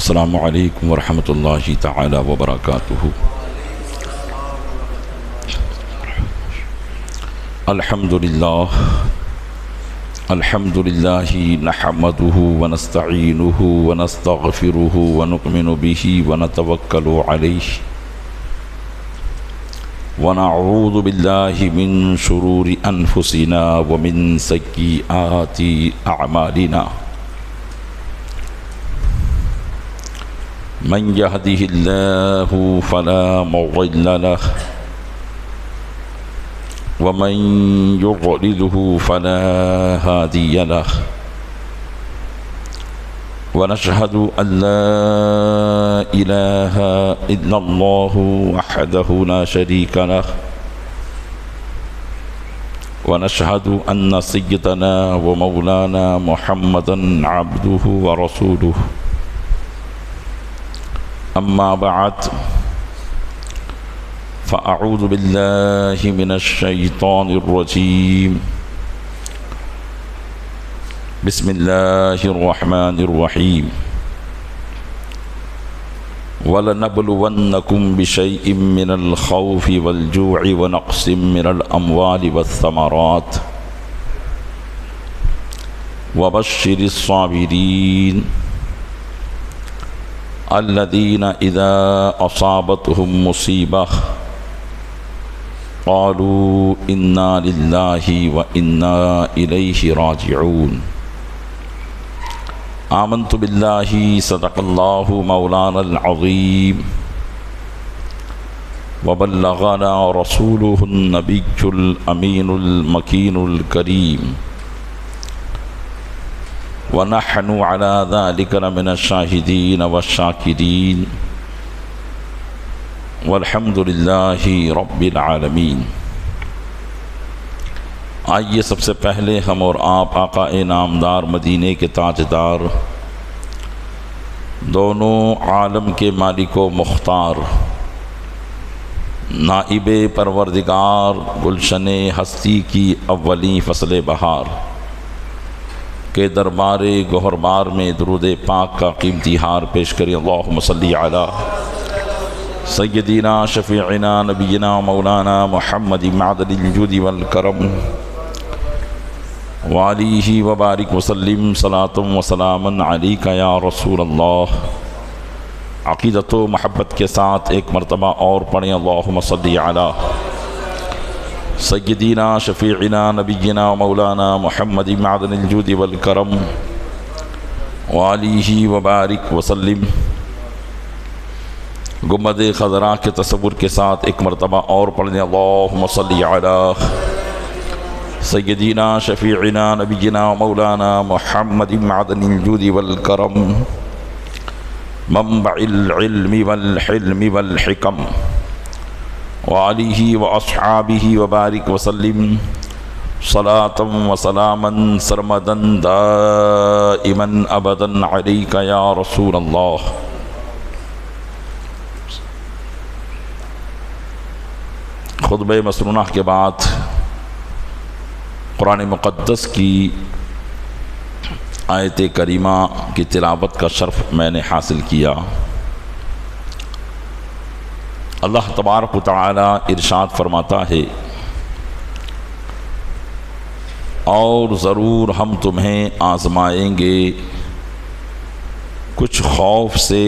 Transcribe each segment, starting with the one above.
السلام علیکم ورحمۃ اللہ تعالی وبرکاتہ۔ الحمد للہ نحمده ونستعینه ونستغفره ونؤمن به ونتوکل علیہ ونعوذ باللہ من شرور انفسنا ومن سیئات اعمالنا، من يهده الله فلا مضل له ومن يضلله فلا هادي له، ونشهد أن لا إله إلا الله وحده لا شريك له، ونشهد أن سيدنا ومولانا محمدا عبده ورسوله، أما بعد فأعوذ بالله من الشيطان الرجيم، بسم الله الرحمن الرحيم، وَلَنَبْلُوَنَّكُمْ بِشَيْءٍ مِّنَ الْخَوْفِ وَالْجُوعِ وَنَقْصٍ مِّنَ الْأَمْوَالِ وَالثَّمَرَاتِ وَبَشِّرِ الصَّابِرِينَ الذين إذا أصابتهم مصيبة قالوا إنا لله وإنا إليه راجعون، آمنت بالله صدق الله مولانا العظيم، وبلغنا رسوله النبي الأمين المكين الكريم، ونحن على ذلك لمن الشاهدين والشاكرين، والحمد لله رب العالمين۔ آئیے سب سے پہلے ہم اور آپ آقا انعامدار مدینے کے تاجدار، دونوں عالم کے مالک و مختار، نائب پروردگار، گلشن ہستی کی اولین فصل بہار کے دربار گوہربار میں درود پاک کا قیمتی ہار پیش کریں۔ اللہم صلی علی سیدنا شفیعنا نبینا مولانا محمد معدن الجود والکرم وعلیہ وبارک وسلم، صلاۃ و سلام علیک یا رسول اللہ۔ عقیدت و محبت کے ساتھ ایک مرتبہ اور پڑھیں، اللہم صلی علی سیدنا شفیعنا نبینا مولانا محمد معدن الجود والکرم وعلیہ وبارک وسلم۔ گنبد خضراء کے تصور کے ساتھ ایک مرتبہ اور پڑھیں، اللہم صلی علی سیدنا شفیعنا نبینا مولانا محمد معدن الجود والکرم منبع العلم والحلم والحکم وعلیہ واصحابہ وبارک وسلم، صلاۃ و سلاما سرمدا دائما ابدا علیک یا رسول اللہ۔ خطبہ مسنونہ کے بعد قرآن مقدس کی آیت کریمہ کی تلاوت کا شرف میں نے حاصل کیا۔ اللہ تبارک و تعالی ارشاد فرماتا ہے، اور ضرور ہم تمہیں آزمائیں گے کچھ خوف سے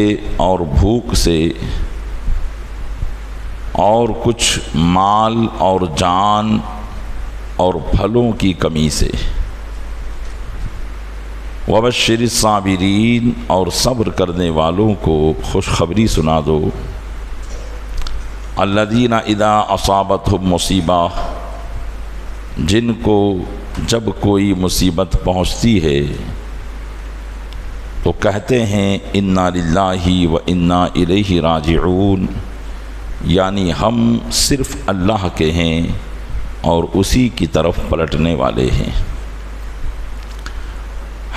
اور بھوک سے، اور کچھ مال اور جان اور پھلوں کی کمی سے، وبشر الصابرین، اور صبر کرنے والوں کو خوشخبری سنا دو، الذین اذا اصابتہم مصیبہ، جن کو جب کوئی مصیبت پہنچتی ہے تو کہتے ہیں انا للہ و انا الیہ راجعون، یعنی ہم صرف اللہ کے ہیں اور اسی کی طرف پلٹنے والے ہیں۔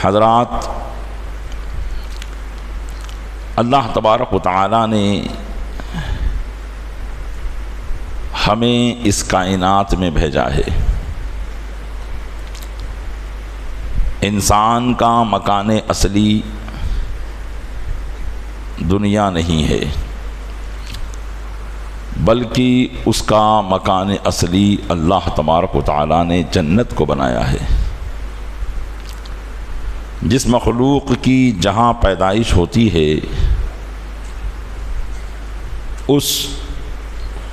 حضرات، اللہ تبارک و تعالی نے ہمیں اس کائنات میں بھیجا ہے۔ انسان کا مکان اصلی دنیا نہیں ہے، بلکہ اس کا مکان اصلی اللہ تبارک و تعالیٰ نے جنت کو بنایا ہے۔ جس مخلوق کی جہاں پیدائش ہوتی ہے اس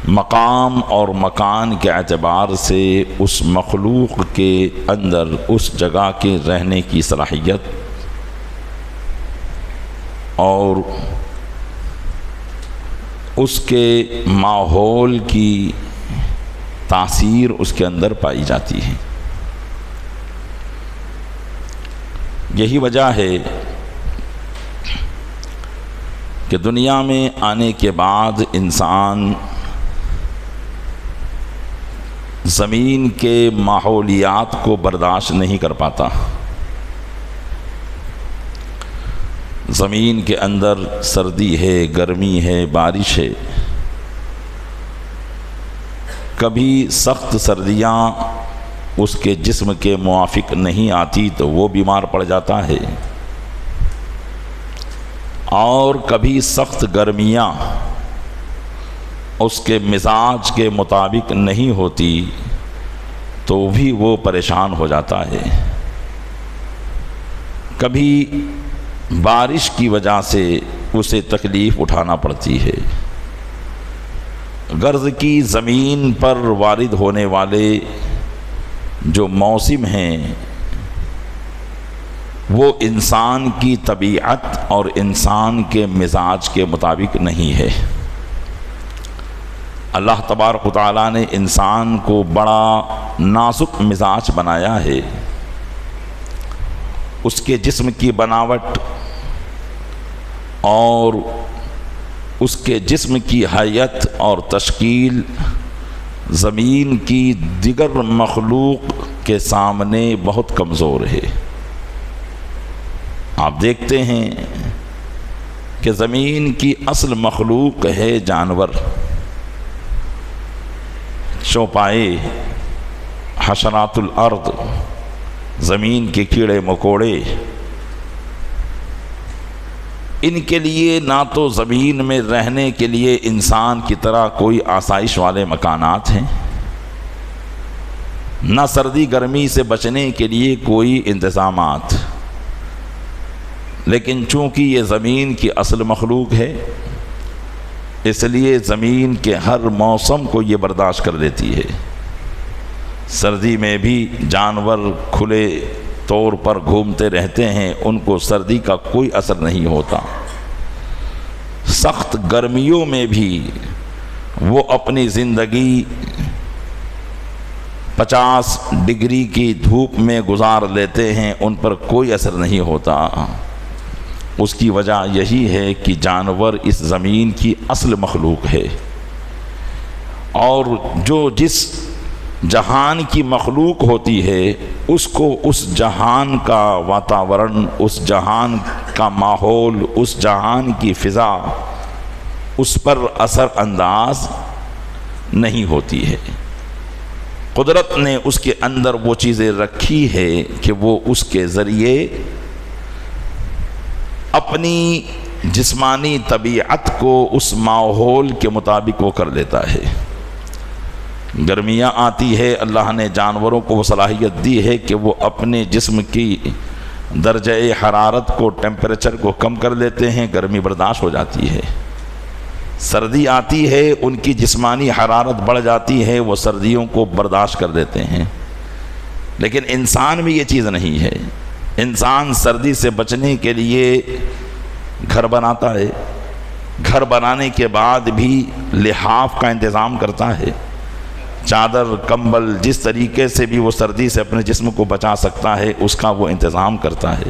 مقام اور مکان کے اعتبار سے اس مخلوق کے اندر اس جگہ کے رہنے کی صلاحیت اور اس کے ماحول کی تاثیر اس کے اندر پائی جاتی ہے۔ یہی وجہ ہے کہ دنیا میں آنے کے بعد انسان زمین کے ماحولیات کو برداشت نہیں کر پاتا۔ زمین کے اندر سردی ہے، گرمی ہے، بارش ہے، کبھی سخت سردیاں اس کے جسم کے موافق نہیں آتی تو وہ بیمار پڑ جاتا ہے، اور کبھی سخت گرمیاں اس کے مزاج کے مطابق نہیں ہوتی تو بھی وہ پریشان ہو جاتا ہے۔ کبھی بارش کی وجہ سے اسے تکلیف اٹھانا پڑتی ہے۔ غرض کی زمین پر وارد ہونے والے جو موسم ہیں وہ انسان کی طبیعت اور انسان کے مزاج کے مطابق نہیں ہے۔ اللہ تبارک و تعالیٰ نے انسان کو بڑا نازک مزاج بنایا ہے۔ اس کے جسم کی بناوٹ اور اس کے جسم کی حیت اور تشکیل زمین کی دیگر مخلوق کے سامنے بہت کمزور ہے۔ آپ دیکھتے ہیں کہ زمین کی اصل مخلوق ہے جانور، چوپائے، حشرات الارض، زمین کے کیڑے مکوڑے۔ ان کے لیے نہ تو زمین میں رہنے کے لیے انسان کی طرح کوئی آسائش والے مکانات ہیں، نہ سردی گرمی سے بچنے کے لیے کوئی انتظامات، لیکن چونکہ یہ زمین کی اصل مخلوق ہے اس لیے زمین کے ہر موسم کو یہ برداشت کر لیتی ہے۔ سردی میں بھی جانور کھلے طور پر گھومتے رہتے ہیں، ان کو سردی کا کوئی اثر نہیں ہوتا۔ سخت گرمیوں میں بھی وہ اپنی زندگی 50 ڈگری کی دھوپ میں گزار لیتے ہیں، ان پر کوئی اثر نہیں ہوتا۔ اس کی وجہ یہی ہے کہ جانور اس زمین کی اصل مخلوق ہے، اور جو جس جہان کی مخلوق ہوتی ہے اس کو اس جہان کا واتاورن، اس جہان کا ماحول، اس جہان کی فضا اس پر اثر انداز نہیں ہوتی ہے۔ قدرت نے اس کے اندر وہ چیزیں رکھی ہے کہ وہ اس کے ذریعے اپنی جسمانی طبیعت کو اس ماحول کے مطابق وہ کر لیتا ہے۔ گرمیاں آتی ہے، اللہ نے جانوروں کو وہ صلاحیت دی ہے کہ وہ اپنے جسم کی درجہ حرارت کو، ٹیمپریچر کو کم کر لیتے ہیں، گرمی برداشت ہو جاتی ہے۔ سردی آتی ہے، ان کی جسمانی حرارت بڑھ جاتی ہے، وہ سردیوں کو برداشت کر دیتے ہیں۔ لیکن انسان میں یہ چیز نہیں ہے۔ انسان سردی سے بچنے کے لیے گھر بناتا ہے، گھر بنانے کے بعد بھی لحاف کا انتظام کرتا ہے، چادر، کمبل، جس طریقے سے بھی وہ سردی سے اپنے جسم کو بچا سکتا ہے اس کا وہ انتظام کرتا ہے۔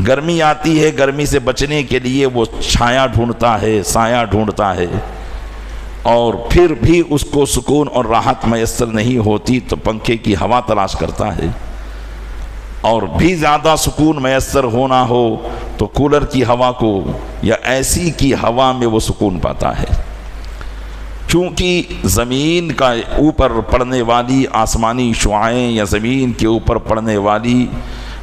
گرمی آتی ہے، گرمی سے بچنے کے لیے وہ چھایا ڈھونڈتا ہے، سایہ ڈھونڈتا ہے، اور پھر بھی اس کو سکون اور راحت میسر نہیں ہوتی تو پنکھے کی ہوا تلاش کرتا ہے، اور بھی زیادہ سکون میسر ہونا ہو تو کولر کی ہوا کو یا ایسی کی ہوا میں وہ سکون پاتا ہے۔ چونکہ زمین کا اوپر پڑنے والی آسمانی شعاعیں یا زمین کے اوپر پڑنے والی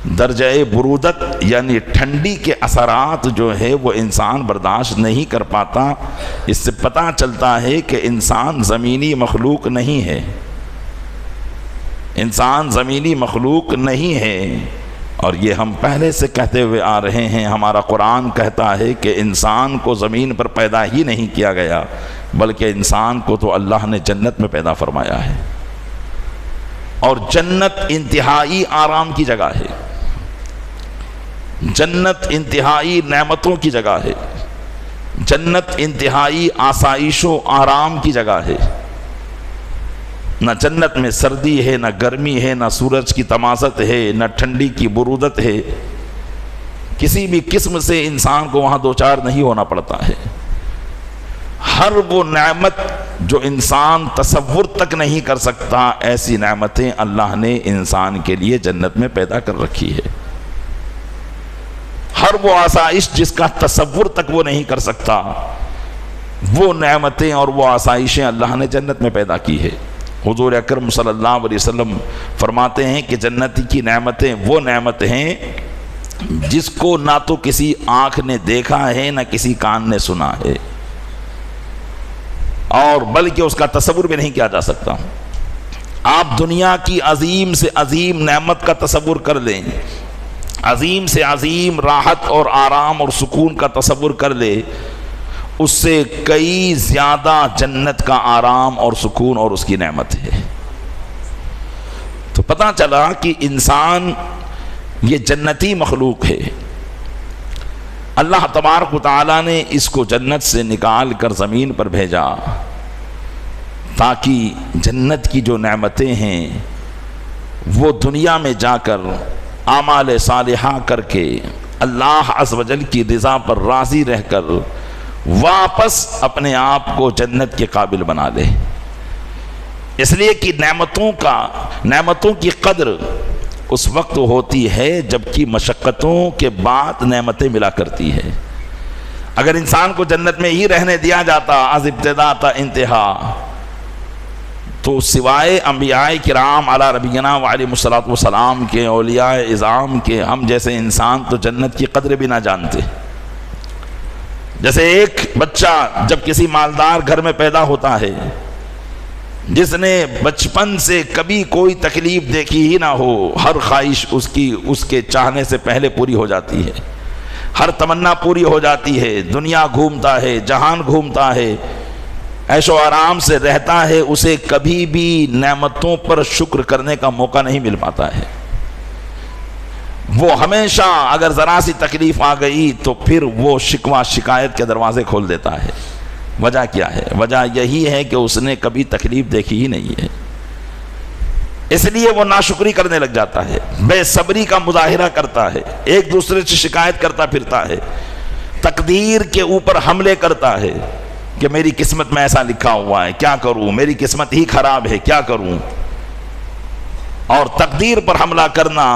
درجہ برودت یعنی ٹھنڈی کے اثرات جو ہے وہ انسان برداشت نہیں کر پاتا۔ اس سے پتہ چلتا ہے کہ انسان زمینی مخلوق نہیں ہے، انسان زمینی مخلوق نہیں ہے۔ اور یہ ہم پہلے سے کہتے ہوئے آ رہے ہیں، ہمارا قرآن کہتا ہے کہ انسان کو زمین پر پیدا ہی نہیں کیا گیا، بلکہ انسان کو تو اللہ نے جنت میں پیدا فرمایا ہے، اور جنت انتہائی آرام کی جگہ ہے، جنت انتہائی نعمتوں کی جگہ ہے، جنت انتہائی آسائش و آرام کی جگہ ہے۔ نہ جنت میں سردی ہے، نہ گرمی ہے، نہ سورج کی تمازت ہے، نہ ٹھنڈی کی برودت ہے۔ کسی بھی قسم سے انسان کو وہاں دوچار نہیں ہونا پڑتا ہے۔ ہر وہ نعمت جو انسان تصور تک نہیں کر سکتا، ایسی نعمتیں اللہ نے انسان کے لیے جنت میں پیدا کر رکھی ہے۔ ہر وہ آسائش جس کا تصور تک وہ نہیں کر سکتا، وہ نعمتیں اور وہ آسائشیں اللہ نے جنت میں پیدا کی ہے۔ حضور اکرم صلی اللہ علیہ وسلم فرماتے ہیں کہ جنتی کی نعمتیں وہ نعمت ہیں جس کو نہ تو کسی آنکھ نے دیکھا ہے، نہ کسی کان نے سنا ہے، اور بلکہ اس کا تصور بھی نہیں کیا جا سکتا۔ آپ دنیا کی عظیم سے عظیم نعمت کا تصور کر لیں، عظیم سے عظیم راحت اور آرام اور سکون کا تصور کر لے، اس سے کئی زیادہ جنت کا آرام اور سکون اور اس کی نعمت ہے۔ تو پتہ چلا کہ انسان یہ جنتی مخلوق ہے۔ اللہ تبارک و تعالیٰ نے اس کو جنت سے نکال کر زمین پر بھیجا تاکہ جنت کی جو نعمتیں ہیں وہ دنیا میں جا کر اعمال صالحہ کر کے اللہ عز و جل کی رضا پر راضی رہ کر واپس اپنے آپ کو جنت کے قابل بنا لے۔ اس لیے کہ نعمتوں کی قدر اس وقت ہوتی ہے جبکہ مشقتوں کے بعد نعمتیں ملا کرتی ہے۔ اگر انسان کو جنت میں ہی رہنے دیا جاتا از ابتدا تا انتہا، تو سوائے انبیاء کرام علی نبینا وعلیہ الصلوۃ والسلام کے، اولیاء اعظام کے، ہم جیسے انسان تو جنت کی قدر بھی نہ جانتے۔ جیسے ایک بچہ جب کسی مالدار گھر میں پیدا ہوتا ہے، جس نے بچپن سے کبھی کوئی تکلیف دیکھی ہی نہ ہو، ہر خواہش اس کے چاہنے سے پہلے پوری ہو جاتی ہے، ہر تمنا پوری ہو جاتی ہے، دنیا گھومتا ہے، جہان گھومتا ہے، عیش و آرام سے رہتا ہے، اسے کبھی بھی نعمتوں پر شکر کرنے کا موقع نہیں مل پاتا ہے۔ وہ ہمیشہ اگر ذرا سی تکلیف آ گئی تو پھر وہ شکوہ شکایت کے دروازے کھول دیتا ہے۔ وجہ کیا ہے؟ وجہ یہی ہے کہ اس نے کبھی تکلیف دیکھی ہی نہیں ہے، اس لیے وہ ناشکری کرنے لگ جاتا ہے، بے صبری کا مظاہرہ کرتا ہے، ایک دوسرے سے شکایت کرتا پھرتا ہے، تقدیر کے اوپر حملے کرتا ہے کہ میری قسمت میں ایسا لکھا ہوا ہے، کیا کروں، میری قسمت ہی خراب ہے، کیا کروں۔ اور تقدیر پر حملہ کرنا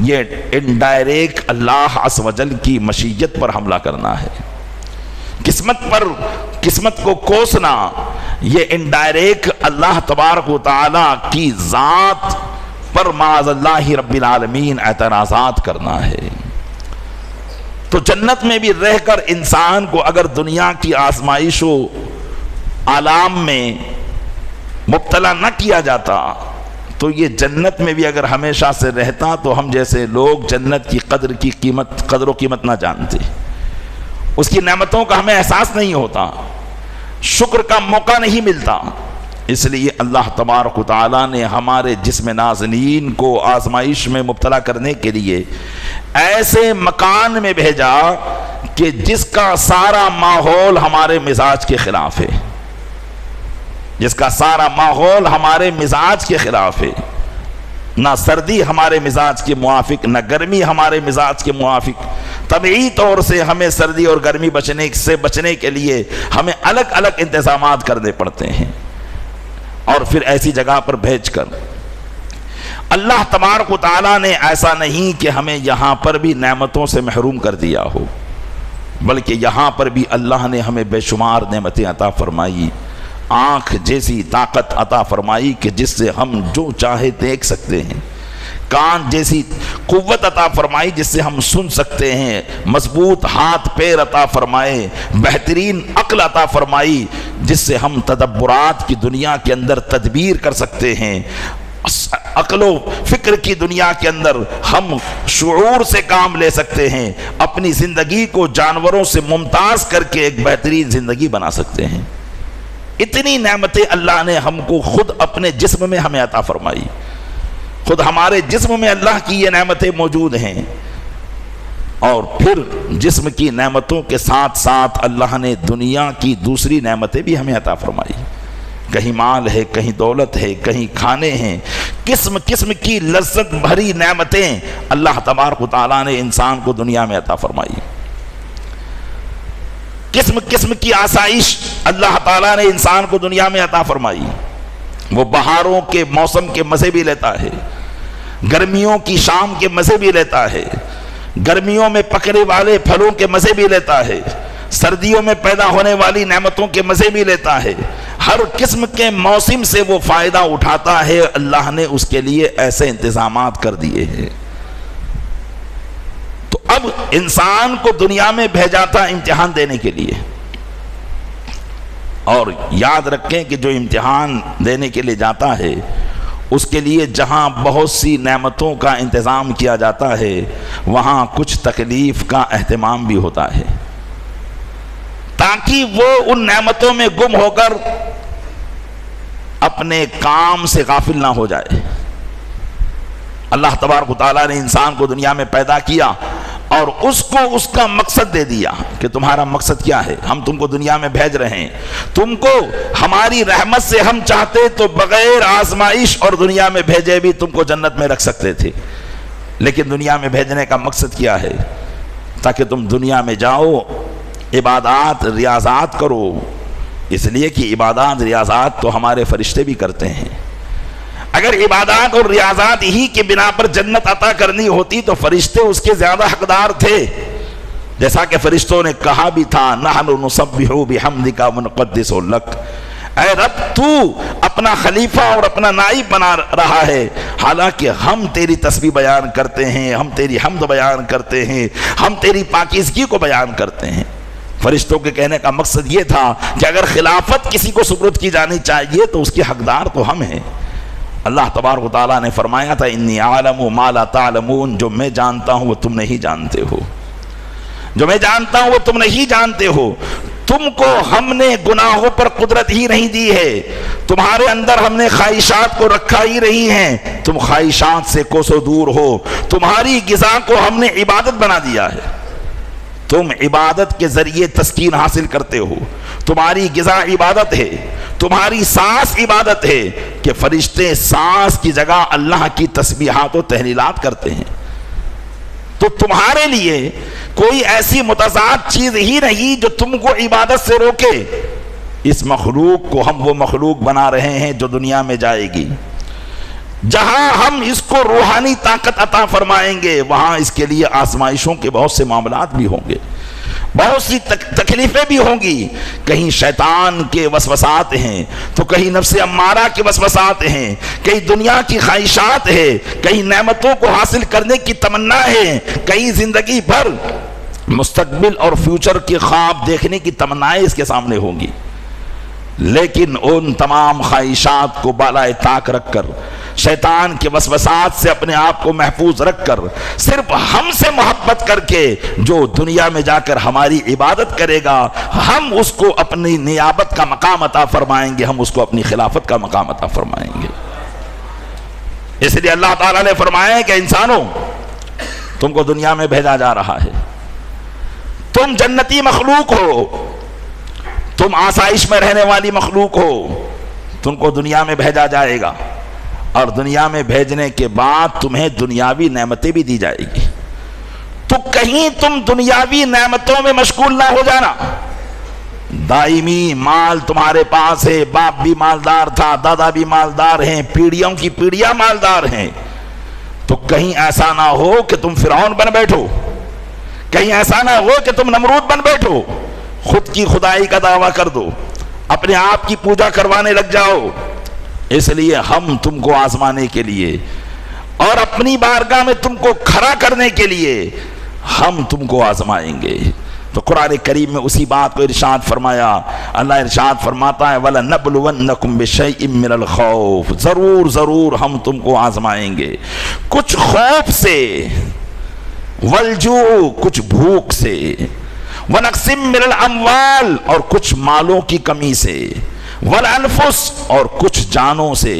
یہ انڈائریکٹ اللہ عز و جل کی مشیت پر حملہ کرنا ہے۔ قسمت کو کوسنا یہ انڈائریکٹ اللہ تبارک و تعالی کی ذات پر معاذ اللہ رب العالمین اعتراضات کرنا ہے۔ تو جنت میں بھی رہ کر انسان کو اگر دنیا کی آزمائش و آلام میں مبتلا نہ کیا جاتا تو یہ جنت میں بھی اگر ہمیشہ سے رہتا تو ہم جیسے لوگ جنت کی قدر و قیمت نہ جانتے، اس کی نعمتوں کا ہمیں احساس نہیں ہوتا، شکر کا موقع نہیں ملتا۔ اس لیے اللہ تبارک و تعالیٰ نے ہمارے جسم نازنین کو آزمائش میں مبتلا کرنے کے لیے ایسے مکان میں بھیجا کہ جس کا سارا ماحول ہمارے مزاج کے خلاف ہے، جس کا سارا ماحول ہمارے مزاج کے خلاف ہے۔ نہ سردی ہمارے مزاج کے موافق، نہ گرمی ہمارے مزاج کے موافق۔ طبعی طور سے ہمیں سردی اور گرمی سے بچنے کے لیے ہمیں الگ الگ انتظامات کرنے پڑتے ہیں، اور پھر ایسی جگہ پر بھیج کر اللہ تبارک و تعالیٰ نے ایسا نہیں کہ ہمیں یہاں پر بھی نعمتوں سے محروم کر دیا ہو، بلکہ یہاں پر بھی اللہ نے ہمیں بے شمار نعمتیں عطا فرمائی، آنکھ جیسی طاقت عطا فرمائی کہ جس سے ہم جو چاہے دیکھ سکتے ہیں، کان جیسی قوت عطا فرمائی جس سے ہم سن سکتے ہیں، مضبوط ہاتھ پیر عطا فرمائے، بہترین عقل عطا فرمائی جس سے ہم تدبرات کی دنیا کے اندر تدبیر کر سکتے ہیں، عقل و فکر کی دنیا کے اندر ہم شعور سے کام لے سکتے ہیں، اپنی زندگی کو جانوروں سے ممتاز کر کے ایک بہترین زندگی بنا سکتے ہیں۔ اتنی نعمتیں اللہ نے ہم کو خود اپنے جسم میں ہمیں عطا فرمائی، خود ہمارے جسم میں اللہ کی یہ نعمتیں موجود ہیں، اور پھر جسم کی نعمتوں کے ساتھ ساتھ اللہ نے دنیا کی دوسری نعمتیں بھی ہمیں عطا فرمائی۔ کہیں مال ہے، کہیں دولت ہے، کہیں کھانے ہیں، قسم قسم کی لذت بھری نعمتیں اللہ تبارک و تعالیٰ نے انسان کو دنیا میں عطا فرمائی، قسم قسم کی آسائش اللہ تعالیٰ نے انسان کو دنیا میں عطا فرمائی۔ وہ بہاروں کے موسم کے مزے بھی لیتا ہے، گرمیوں کی شام کے مزے بھی لیتا ہے، گرمیوں میں پکنے والے پھلوں کے مزے بھی لیتا ہے، سردیوں میں پیدا ہونے والی نعمتوں کے مزے بھی لیتا ہے، ہر قسم کے موسم سے وہ فائدہ اٹھاتا ہے۔ اللہ نے اس کے لیے ایسے انتظامات کر دیے ہیں۔ تو اب انسان کو دنیا میں بھیجا تھا امتحان دینے کے لیے، اور یاد رکھیں کہ جو امتحان دینے کے لیے جاتا ہے اس کے لیے جہاں بہت سی نعمتوں کا انتظام کیا جاتا ہے وہاں کچھ تکلیف کا اہتمام بھی ہوتا ہے، تاکہ وہ ان نعمتوں میں گم ہو کر اپنے کام سے غافل نہ ہو جائے۔ اللہ تبارک و تعالیٰ نے انسان کو دنیا میں پیدا کیا اور اس کو اس کا مقصد دے دیا کہ تمہارا مقصد کیا ہے، ہم تم کو دنیا میں بھیج رہے ہیں، تم کو ہماری رحمت سے ہم چاہتے تو بغیر آزمائش اور دنیا میں بھیجے بھی تم کو جنت میں رکھ سکتے تھے، لیکن دنیا میں بھیجنے کا مقصد کیا ہے؟ تاکہ تم دنیا میں جاؤ، عبادات ریاضات کرو، اس لیے کہ عبادات ریاضات تو ہمارے فرشتے بھی کرتے ہیں۔ اگر عبادات اور ریاضات ہی کے بنا پر جنت عطا کرنی ہوتی تو فرشتے اس کے زیادہ حقدار تھے، جیسا کہ فرشتوں نے کہا بھی تھا نحن نسبح بحمدک ونقدس لک، اے رب تو اپنا خلیفہ اور اپنا نائب بنا رہا ہے، حالانکہ ہم تیری تسبیح بیان کرتے ہیں، ہم تیری حمد بیان کرتے ہیں، ہم تیری پاکیزگی کو بیان کرتے ہیں۔ فرشتوں کے کہنے کا مقصد یہ تھا کہ اگر خلافت کسی کو سپرد کی جانی چاہیے تو اس کے حقدار تو ہم ہیں۔ اللہ تبارک و تعالیٰ نے فرمایا تھا انی اعلم ما لا تعلمون، جو میں جانتا ہوں وہ تم نہیں جانتے ہو، جو میں جانتا ہوں وہ تم نہیں جانتے ہو۔ تم کو ہم نے گناہوں پر قدرت ہی نہیں دی ہے، تمہارے اندر ہم نے خواہشات کو رکھا ہی نہیں ہے، تم خواہشات سے کوسوں دور ہو، تمہاری غذا کو ہم نے عبادت بنا دیا ہے، تم عبادت کے ذریعے تسکین حاصل کرتے ہو، تمہاری غذا عبادت ہے، تمہاری سانس عبادت ہے کہ فرشتے سانس کی جگہ اللہ کی تسبیحات و تحلیلات کرتے ہیں۔ تو تمہارے لیے کوئی ایسی متضاد چیز ہی نہیں جو تم کو عبادت سے روکے۔ اس مخلوق کو ہم وہ مخلوق بنا رہے ہیں جو دنیا میں جائے گی، جہاں ہم اس کو روحانی طاقت عطا فرمائیں گے وہاں اس کے لیے آزمائشوں کے بہت سے معاملات بھی ہوں گے، بہت سی تکلیفیں بھی ہوں گی، کہیں شیطان کے وسوسات ہیں تو کہیں نفس امارہ کے وسوسات ہیں، کہیں دنیا کی خواہشات ہے، کہیں نعمتوں کو حاصل کرنے کی تمنا ہے، کہیں زندگی بھر مستقبل اور فیوچر کے خواب دیکھنے کی تمنائیں اس کے سامنے ہوں گی، لیکن ان تمام خواہشات کو بالائے طاق رکھ کر، شیطان کے وسوسات سے اپنے آپ کو محفوظ رکھ کر، صرف ہم سے محبت کر کے جو دنیا میں جا کر ہماری عبادت کرے گا ہم اس کو اپنی نیابت کا مقام عطا فرمائیں گے، ہم اس کو اپنی خلافت کا مقام عطا فرمائیں گے۔ اس لیے اللہ تعالیٰ نے فرمایا کہ انسانوں تم کو دنیا میں بھیجا جا رہا ہے، تم جنتی مخلوق ہو، تم آسائش میں رہنے والی مخلوق ہو، تم کو دنیا میں بھیجا جائے گا، اور دنیا میں بھیجنے کے بعد تمہیں دنیاوی نعمتیں بھی دی جائے گی، تو کہیں تم دنیاوی نعمتوں میں مشغول نہ ہو جانا۔ دائمی مال تمہارے پاس ہے، باپ بھی مالدار تھا، دادا بھی مالدار ہیں، پیڑھیوں کی پیڑھیاں مالدار ہیں، تو کہیں ایسا نہ ہو کہ تم فرعون بن بیٹھو، کہیں ایسا نہ ہو کہ تم نمرود بن بیٹھو، خود کی خدائی کا دعویٰ کر دو، اپنے آپ کی پوجا کروانے لگ جاؤ۔ اس لیے ہم تم کو آزمانے کے لیے اور اپنی بارگاہ میں تم کو کھڑا کرنے کے لیے ہم تم کو آزمائیں گے۔ تو قرآن کریم میں اسی بات کو ارشاد فرمایا، اللہ ارشاد فرماتا ہے وَلَنَبْلُوَنَّكُمْ بِشَيْءٍ مِّنَ الْخَوْفِ، ضرور ہم تم کو آزمائیں گے کچھ خوف سے، وَالْجُوعِ کچھ بھوک سے، وَنَقْصٍ مِّنَ الْأَمْوَالِ اور کچھ مالوں کی کمی سے، وَالْأَنفُسِ اور کچھ جانوں سے،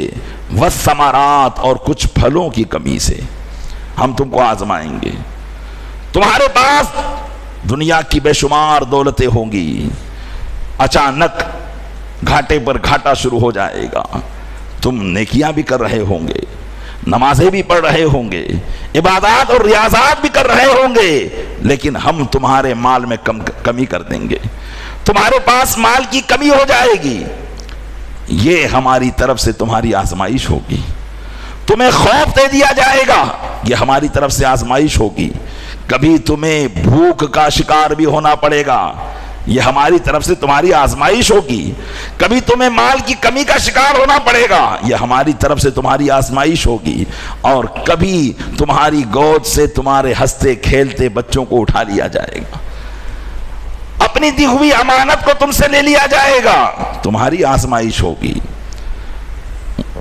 وَالثَّمَرَاتِ اور کچھ پھلوں کی کمی سے ہم تم کو آزمائیں گے۔ تمہارے پاس دنیا کی بے شمار دولتیں ہوں گی، اچانک گھاٹے پر گھاٹا شروع ہو جائے گا، تم نیکیاں بھی کر رہے ہوں گے، نمازیں بھی پڑھ رہے ہوں گے، عبادات اور ریاضات بھی کر رہے ہوں گے، لیکن ہم تمہارے مال میں کمی کر دیں گے، تمہارے پاس مال کی کمی ہو جائے گی، یہ ہماری طرف سے تمہاری آزمائش ہوگی۔ تمہیں خوف دے دیا جائے گا، یہ ہماری طرف سے آزمائش ہوگی۔ کبھی تمہیں بھوک کا شکار بھی ہونا پڑے گا، یہ ہماری طرف سے تمہاری آزمائش ہوگی۔ کبھی تمہیں مال کی کمی کا شکار ہونا پڑے گا، یہ ہماری طرف سے تمہاری آزمائش ہوگی۔ اور کبھی تمہاری گود سے تمہارے ہنستے کھیلتے بچوں کو اٹھا لیا جائے گا، اپنی دی ہوئی امانت کو تم سے لے لیا جائے گا، تمہاری آزمائش ہوگی۔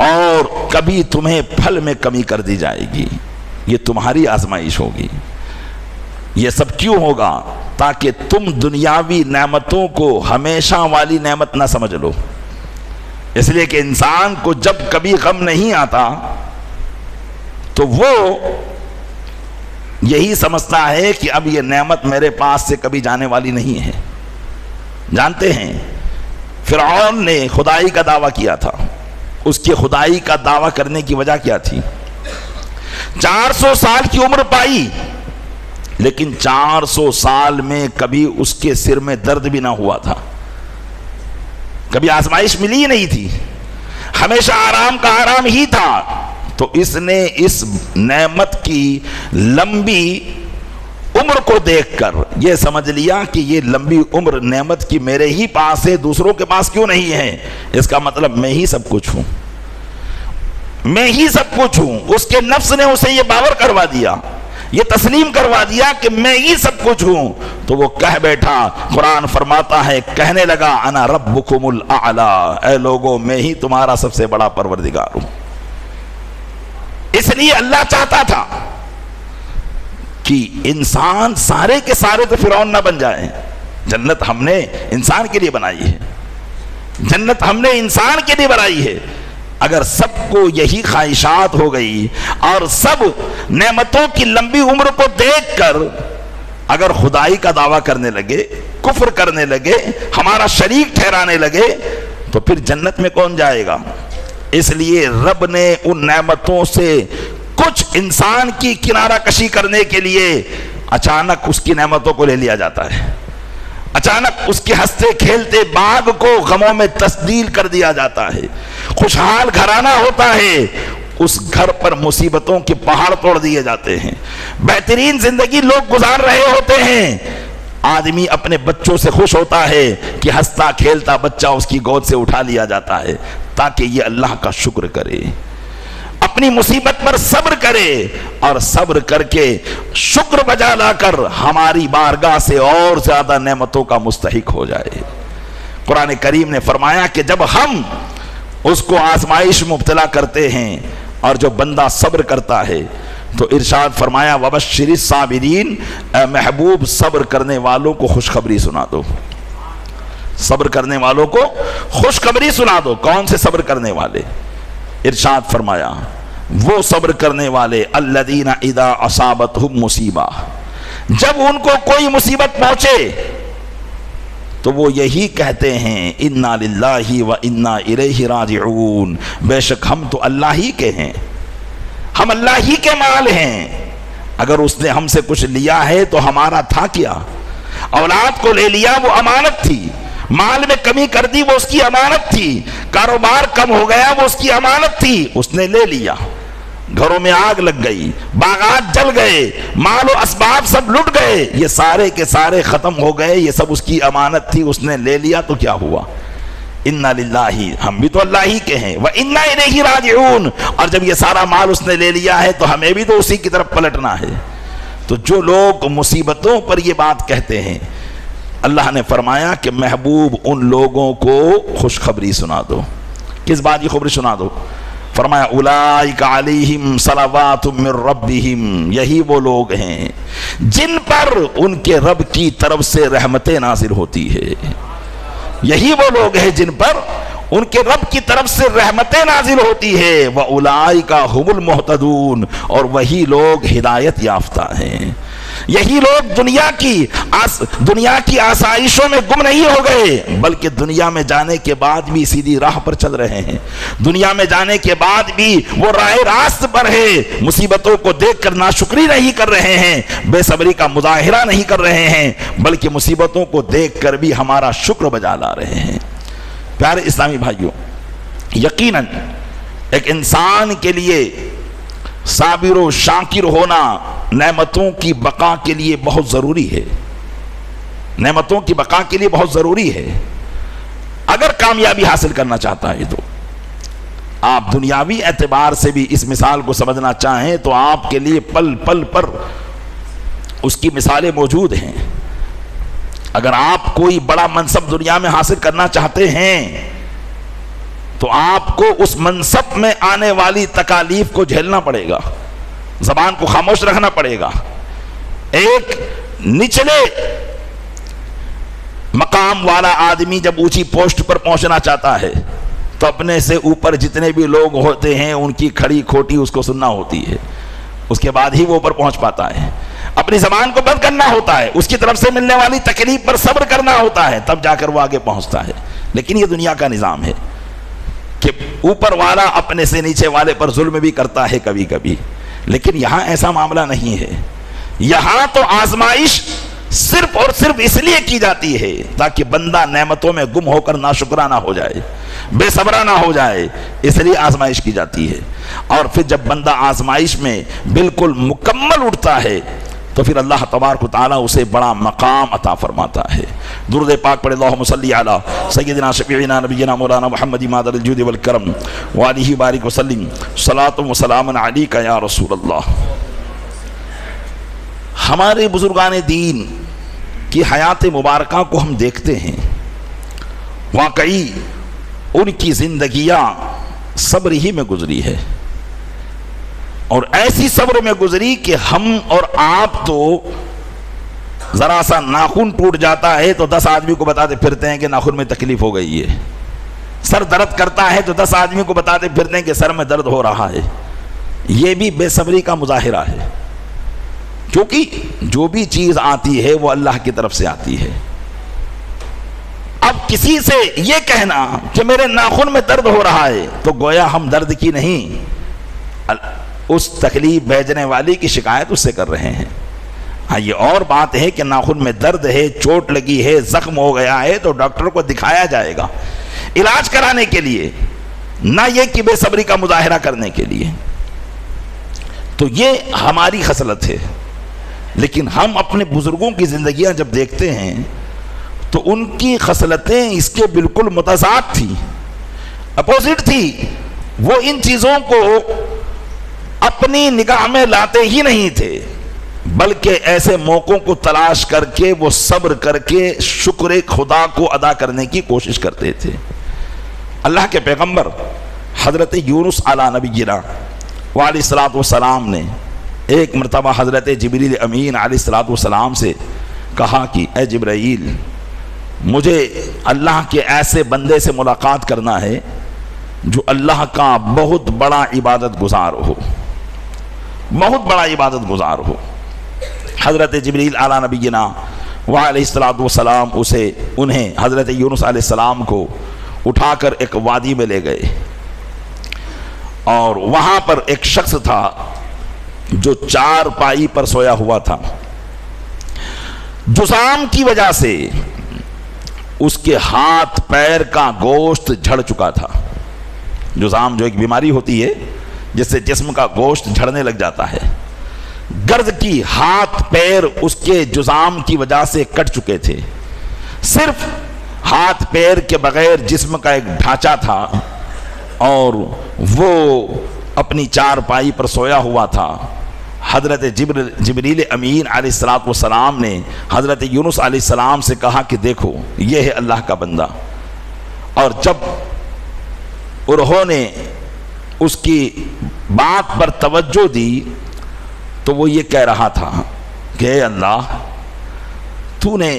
اور کبھی تمہیں پھل میں کمی کر دی جائے گی، یہ تمہاری آزمائش ہوگی۔ یہ سب کیوں ہوگا؟ تاکہ تم دنیاوی نعمتوں کو ہمیشہ والی نعمت نہ سمجھ لو۔ اس لیے کہ انسان کو جب کبھی غم نہیں آتا تو وہ یہی سمجھتا ہے کہ اب یہ نعمت میرے پاس سے کبھی جانے والی نہیں ہے۔ جانتے ہیں فرعون نے خدائی کا دعویٰ کیا تھا، اس کی خدائی کا دعویٰ کرنے کی وجہ کیا تھی؟ 400 سال کی عمر پائی، لیکن 400 سال میں کبھی اس کے سر میں درد بھی نہ ہوا تھا، کبھی آزمائش ملی ہی نہیں تھی، ہمیشہ آرام کا آرام ہی تھا۔ تو اس نے اس نعمت کی لمبی عمر کو دیکھ کر یہ سمجھ لیا کہ یہ لمبی عمر نعمت کی میرے ہی پاس ہے، دوسروں کے پاس کیوں نہیں ہے؟ اس کا مطلب میں ہی سب کچھ ہوں، میں ہی سب کچھ ہوں۔ اس کے نفس نے اسے یہ باور کروا دیا، یہ تسلیم کروا دیا کہ میں ہی سب کچھ ہوں۔ تو وہ کہہ بیٹھا، قرآن فرماتا ہے کہنے لگا انا ربکم الاعلی، اے لوگوں میں ہی تمہارا سب سے بڑا پروردگار ہوں۔ اس لیے اللہ چاہتا تھا کہ انسان سارے کے سارے تو فرعون نہ بن جائیں۔ جنت ہم نے انسان کے لیے بنائی ہے، جنت ہم نے انسان کے لیے بنائی ہے۔ اگر سب کو یہی خواہشات ہو گئی اور سب نعمتوں کی لمبی عمر کو دیکھ کر اگر خدائی کا دعویٰ کرنے لگے، کفر کرنے لگے، ہمارا شریک ٹھہرانے لگے، تو پھر جنت میں کون جائے گا؟ اس لیے رب نے ان نعمتوں سے کچھ انسان کی کنارہ کشی کرنے کے لیے اچانک اس کی نعمتوں کو لے لیا جاتا ہے، اچانک اس کے ہنستے کھیلتے باغ کو غموں میں تبدیل کر دیا جاتا ہے۔ خوشحال گھرانہ ہوتا ہے، اس گھر پر مصیبتوں کے پہاڑ توڑ دیے جاتے ہیں۔ بہترین زندگی لوگ گزار رہے ہوتے ہیں، آدمی اپنے بچوں سے خوش ہوتا ہے کہ ہنستا کھیلتا بچہ اس کی گود سے اٹھا لیا جاتا ہے تاکہ یہ اللہ کا شکر کرے، اپنی مصیبت پر صبر کرے، اور صبر کر کے شکر بجا لا کر ہماری بارگاہ سے اور زیادہ نعمتوں کا مستحق ہو جائے۔ قرآن کریم نے فرمایا کہ جب ہم اس کو آزمائش مبتلا کرتے ہیں اور جو بندہ صبر کرتا ہے تو ارشاد فرمایا وَبَشِّرِ الصَّابِرِينَ، اے محبوب صبر کرنے والوں کو خوشخبری سنا دو، صبر کرنے والوں کو خوشخبری سنا دو۔ کون سے صبر کرنے والے؟ ارشاد فرمایا وہ صبر کرنے والے الذین اذا اصابتہم مصیبہ، جب ان کو کوئی مصیبت پہنچے تو وہ یہی کہتے ہیں انا للہ و انا الیہ راجعون، بے شک ہم تو اللہ ہی کے ہیں، ہم اللہ ہی کے مال ہیں، اگر اس نے ہم سے کچھ لیا ہے تو ہمارا تھا کیا؟ اولاد کو لے لیا وہ امانت تھی، مال میں کمی کر دی وہ اس کی امانت تھی، کاروبار کم ہو گیا وہ اس کی امانت تھی، اس نے لے لیا، گھروں میں آگ لگ گئی، باغات جل گئے، مال و اسباب سب لٹ گئے، یہ سارے کے سارے ختم ہو گئے، یہ سب اس کی امانت تھی، اس نے لے لیا تو کیا ہوا؟ انا للہ، ہم بھی تو اللہ ہی کے ہیں، وانا الیہ راجعون، اور جب یہ سارا مال اس نے لے لیا ہے تو ہمیں بھی تو اسی کی طرف پلٹنا ہے۔ تو جو لوگ مصیبتوں پر یہ بات کہتے ہیں، اللہ نے فرمایا کہ محبوب ان لوگوں کو خوشخبری سنا دو۔ کس بات کی خبری سنا دو؟ فرمایا اولئک علیہم صلوات من ربہم، یہی وہ لوگ ہیں جن پر ان کے رب کی طرف سے رحمتیں نازل ہوتی ہے، یہی وہ لوگ ہیں جن پر ان کے رب کی طرف سے رحمتیں نازل ہوتی ہے، وَأُولَئِكَ هُمُ الْمُهْتَدُونَ، اور وہی لوگ ہدایت یافتہ ہیں۔ یہی لوگ دنیا کی آسائشوں میں گم نہیں ہو گئے، بلکہ دنیا میں جانے کے بعد بھی سیدھی راہ پر چل رہے ہیں، دنیا میں جانے کے بعد بھی وہ راہ راست پر ہے، مصیبتوں کو دیکھ کر ناشکری نہیں کر رہے ہیں، بے صبری کا مظاہرہ نہیں کر رہے ہیں، بلکہ مصیبتوں کو دیکھ کر بھی ہمارا شکر بجا لا رہے ہیں۔ پیارے اسلامی بھائیوں، یقیناً ایک انسان کے لیے صابر و شاکر ہونا نعمتوں کی بقا کے لیے بہت ضروری ہے، نعمتوں کی بقا کے لیے بہت ضروری ہے۔ اگر کامیابی حاصل کرنا چاہتا ہے تو آپ دنیاوی اعتبار سے بھی اس مثال کو سمجھنا چاہیں تو آپ کے لیے پل پل پر اس کی مثالیں موجود ہیں۔ اگر آپ کوئی بڑا منصب دنیا میں حاصل کرنا چاہتے ہیں تو آپ کو اس منصب میں آنے والی تکالیف کو جھیلنا پڑے گا، زبان کو خاموش رکھنا پڑے گا۔ ایک نچلے مقام والا آدمی جب اونچی پوسٹ پر پہنچنا چاہتا ہے تو اپنے سے اوپر جتنے بھی لوگ ہوتے ہیں ان کی کھڑی کھوٹی اس کو سننا ہوتی ہے، اس کے بعد ہی وہ اوپر پہنچ پاتا ہے۔ اپنی زبان کو بند کرنا ہوتا ہے، اس کی طرف سے ملنے والی تکلیف پر صبر کرنا ہوتا ہے، تب جا کر وہ آگے پہنچتا ہے۔ لیکن یہ دنیا کا نظام ہے کہ اوپر والا اپنے سے نیچے والے پر ظلم بھی کرتا ہے کبھی کبھی، لیکن یہاں ایسا معاملہ نہیں ہے۔ یہاں تو آزمائش صرف اور صرف اس لیے کی جاتی ہے تاکہ بندہ نعمتوں میں گم ہو کر ناشکرانہ ہو جائے، بے صبرانہ ہو جائے، اس لیے آزمائش کی جاتی ہے۔ اور پھر جب بندہ آزمائش میں بالکل مکمل اٹھتا ہے تو پھر اللہ تبارک و تعالیٰ اسے بڑا مقام عطا فرماتا ہے۔ درود پاک پڑھے، اللہم صلی علی سیدنا شفیعنا نبینا مولانا محمد مادر الجود والکرم وآلہ بارک وسلم، صلاۃ و سلام علیک یا رسول اللہ۔ ہمارے بزرگان دین کی حیات مبارکہ کو ہم دیکھتے ہیں، واقعی ان کی زندگیاں صبر ہی میں گزری ہے، اور ایسی صبر میں گزری کہ ہم اور آپ تو ذرا سا ناخن ٹوٹ جاتا ہے تو 10 آدمی کو بتاتے پھرتے ہیں کہ ناخن میں تکلیف ہو گئی ہے، سر درد کرتا ہے تو 10 آدمی کو بتاتے پھرتے ہیں کہ سر میں درد ہو رہا ہے۔ یہ بھی بے صبری کا مظاہرہ ہے، کیونکہ جو بھی چیز آتی ہے وہ اللہ کی طرف سے آتی ہے۔ اب کسی سے یہ کہنا کہ میرے ناخن میں درد ہو رہا ہے تو گویا ہم درد کی نہیں، اس تکلیف بھیجنے والی کی شکایت اس سے کر رہے ہیں۔ ہاں، یہ اور بات ہے کہ ناخن میں درد ہے، چوٹ لگی ہے، زخم ہو گیا ہے تو ڈاکٹر کو دکھایا جائے گا علاج کرانے کے لیے، نہ یہ کہ بے صبری کا مظاہرہ کرنے کے لیے۔ تو یہ ہماری خصلت ہے، لیکن ہم اپنے بزرگوں کی زندگیاں جب دیکھتے ہیں تو ان کی خصلتیں اس کے بالکل متضاد تھی، اپوزٹ تھی۔ وہ ان چیزوں کو اپنی نگاہ میں لاتے ہی نہیں تھے، بلکہ ایسے موقعوں کو تلاش کر کے وہ صبر کر کے شکر خدا کو ادا کرنے کی کوشش کرتے تھے۔ اللہ کے پیغمبر حضرت یونس علی نبینا علیہ الصلوۃ والسلام نے ایک مرتبہ حضرت جبریل امین علیہ الصلوۃ والسلام سے کہا کہ اے جبرائیل، مجھے اللہ کے ایسے بندے سے ملاقات کرنا ہے جو اللہ کا بہت بڑا عبادت گزار ہو، بہت بڑا عبادت گزار ہو۔ حضرت جبریل علی نبینا علیہ الصلوۃ والسلام انہیں حضرت یونس علیہ السلام کو اٹھا کر ایک وادی میں لے گئے، اور وہاں پر ایک شخص تھا جو 4 پائی پر سویا ہوا تھا۔ جذام کی وجہ سے اس کے ہاتھ پیر کا گوشت جھڑ چکا تھا۔ جذام جو ایک بیماری ہوتی ہے جس سے جسم کا گوشت جھڑنے لگ جاتا ہے، گرد کی ہاتھ پیر اس کے جذام کی وجہ سے کٹ چکے تھے۔ صرف ہاتھ پیر کے بغیر جسم کا ایک ڈھانچہ تھا اور وہ اپنی چارپائی پر سویا ہوا تھا۔ حضرت جبریل امین علیہ السلام نے حضرت یونس علیہ السلام سے کہا کہ دیکھو یہ ہے اللہ کا بندہ، اور جب انہوں نے اس کی بات پر توجہ دی تو وہ یہ کہہ رہا تھا کہ اے اللہ، تو نے